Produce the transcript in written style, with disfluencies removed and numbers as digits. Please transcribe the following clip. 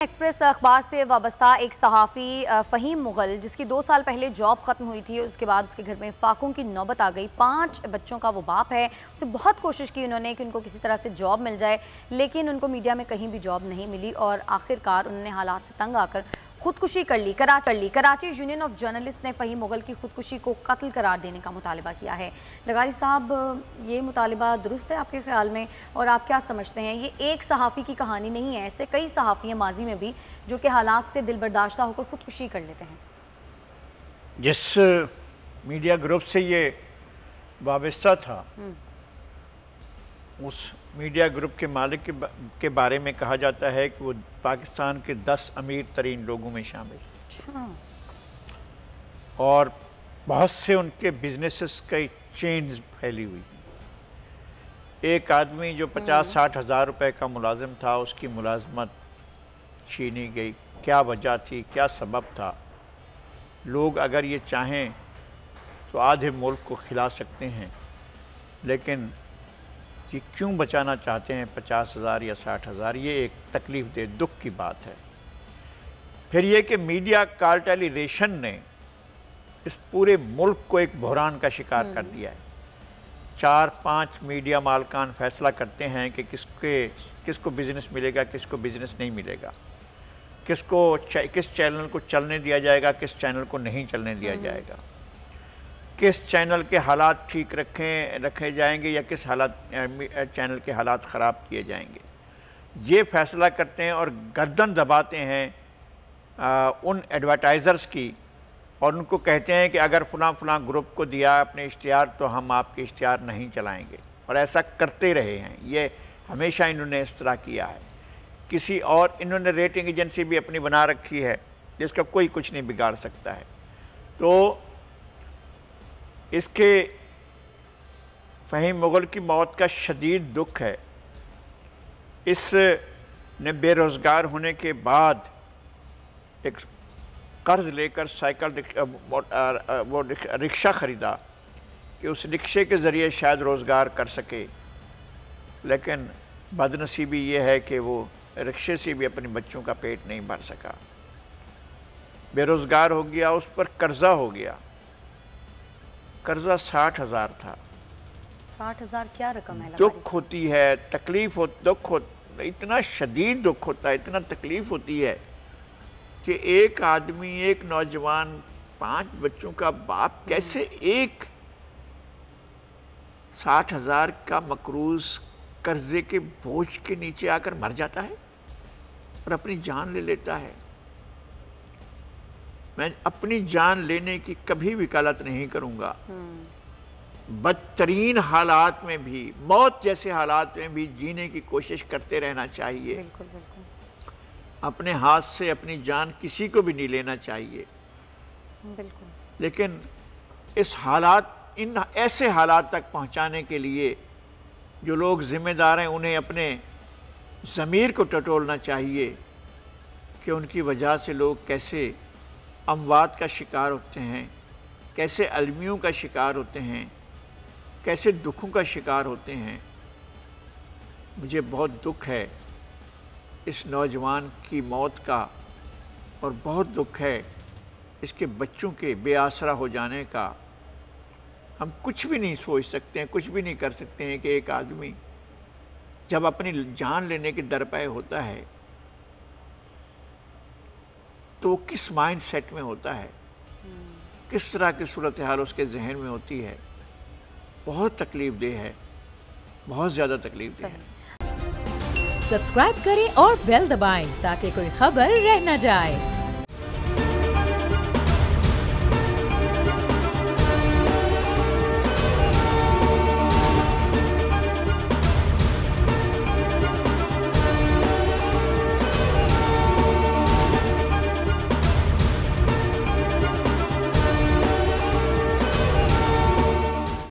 Express अखबार से वाबस्ता एक सहाफ़ी फ़हीम मुग़ल, जिसकी 2 साल पहले जॉब ख़त्म हुई थी, उसके बाद उसके घर में फाकों की नौबत आ गई। 5 बच्चों का वो बाप है। तो बहुत कोशिश की उन्होंने कि उनको किसी तरह से जॉब मिल जाए, लेकिन उनको मीडिया में कहीं भी जॉब नहीं मिली और आखिरकार उन्होंने हालात से तंग आकर खुदकुशी कर ली। कराची यूनियन ऑफ जर्नलिस्ट ने फ़हीम मुग़ल की खुदकुशी को कत्ल करार देने का मुतालबा किया है। लगारी साहब, ये मुतालबा दुरुस्त है आपके ख्याल में, और आप क्या समझते हैं? ये एक सहाफ़ी की कहानी नहीं है, ऐसे कई सहाफ़ी हैं माजी में भी जो कि हालात से दिल बर्दाश्ता होकर खुदकुशी कर लेते हैं। जिस मीडिया ग्रुप से ये वाबस्ता था, उस मीडिया ग्रुप के मालिक के बारे में कहा जाता है कि वो पाकिस्तान के 10 अमीर तरीन लोगों में शामिल है और बहुत से उनके बिजनेसेस की चेन्स फैली हुई। एक आदमी जो 50-60 हज़ार रुपये का मुलाजिम था, उसकी मुलाजमत छीनी गई। क्या वजह थी, क्या सबब था? लोग अगर ये चाहें तो आधे मुल्क को खिला सकते हैं, लेकिन कि क्यों बचाना चाहते हैं 50,000 या 60,000, ये एक तकलीफ़ दे दुख की बात है। फिर ये कि मीडिया कार्टेलाइजेशन ने इस पूरे मुल्क को एक बहरान का शिकार कर दिया है। 4-5 मीडिया मालकान फैसला करते हैं कि किसको बिज़नेस मिलेगा, किसको बिज़नेस नहीं मिलेगा, किस चैनल को चलने दिया जाएगा, किस चैनल को नहीं चलने दिया जाएगा, किस चैनल के हालात ठीक रखे जाएंगे या किस चैनल के हालात ख़राब किए जाएंगे। ये फैसला करते हैं और गर्दन दबाते हैं उन एडवर्टाइज़र्स की, और उनको कहते हैं कि अगर फ़लाँ ग्रुप को दिया अपने इश्तिहार तो हम आपके इश्तिहार नहीं चलाएंगे, और ऐसा करते रहे हैं। ये हमेशा इन्होंने इस तरह किया है। किसी और इन्होंने रेटिंग एजेंसी भी अपनी बना रखी है जिसका कोई कुछ नहीं बिगाड़ सकता है। तो इसके फ़हीम मुग़ल की मौत का शदीद दुख है। इस ने बेरोज़गार होने के बाद एक कर्ज़ लेकर वो रिक्शा ख़रीदा कि उस रिक्शे के ज़रिए शायद रोज़गार कर सके, लेकिन बदनसीबी ये है कि वो रिक्शे से भी अपने बच्चों का पेट नहीं भर सका। बेरोज़गार हो गया, उस पर कर्ज़ा हो गया। कर्जा 60,000 था। 60,000 क्या रकम है? दुख होती है, तकलीफ हो, इतना शदीद दुख होता है, इतना तकलीफ होती है कि एक आदमी, एक नौजवान, 5 बच्चों का बाप कैसे एक 60,000 का मकरूज कर्जे के बोझ के नीचे आकर मर जाता है और अपनी जान ले लेता है। मैं अपनी जान लेने की कभी वकालत नहीं करूँगा। बदतरीन हालात में भी, मौत जैसे हालात में भी जीने की कोशिश करते रहना चाहिए। बिल्कुल बिल्कुल। अपने हाथ से अपनी जान किसी को भी नहीं लेना चाहिए। बिल्कुल। लेकिन इन ऐसे हालात तक पहुँचाने के लिए जो लोग ज़िम्मेदार हैं, उन्हें अपने ज़मीर को टटोलना चाहिए कि उनकी वजह से लोग कैसे अमवात का शिकार होते हैं, कैसे अलमियों का शिकार होते हैं, कैसे दुखों का शिकार होते हैं। मुझे बहुत दुख है इस नौजवान की मौत का, और बहुत दुख है इसके बच्चों के बेआसरा हो जाने का। हम कुछ भी नहीं सोच सकते हैं, कुछ भी नहीं कर सकते हैं कि एक आदमी जब अपनी जान लेने के दरपे होता है तो वो किस माइंड सेट में होता है, किस तरह की सूरत हाल उसके जहन में होती है। बहुत तकलीफ देह है, बहुत ज़्यादा तकलीफ देह है। सब्सक्राइब करें और बेल दबाएं ताकि कोई खबर रह न जाए।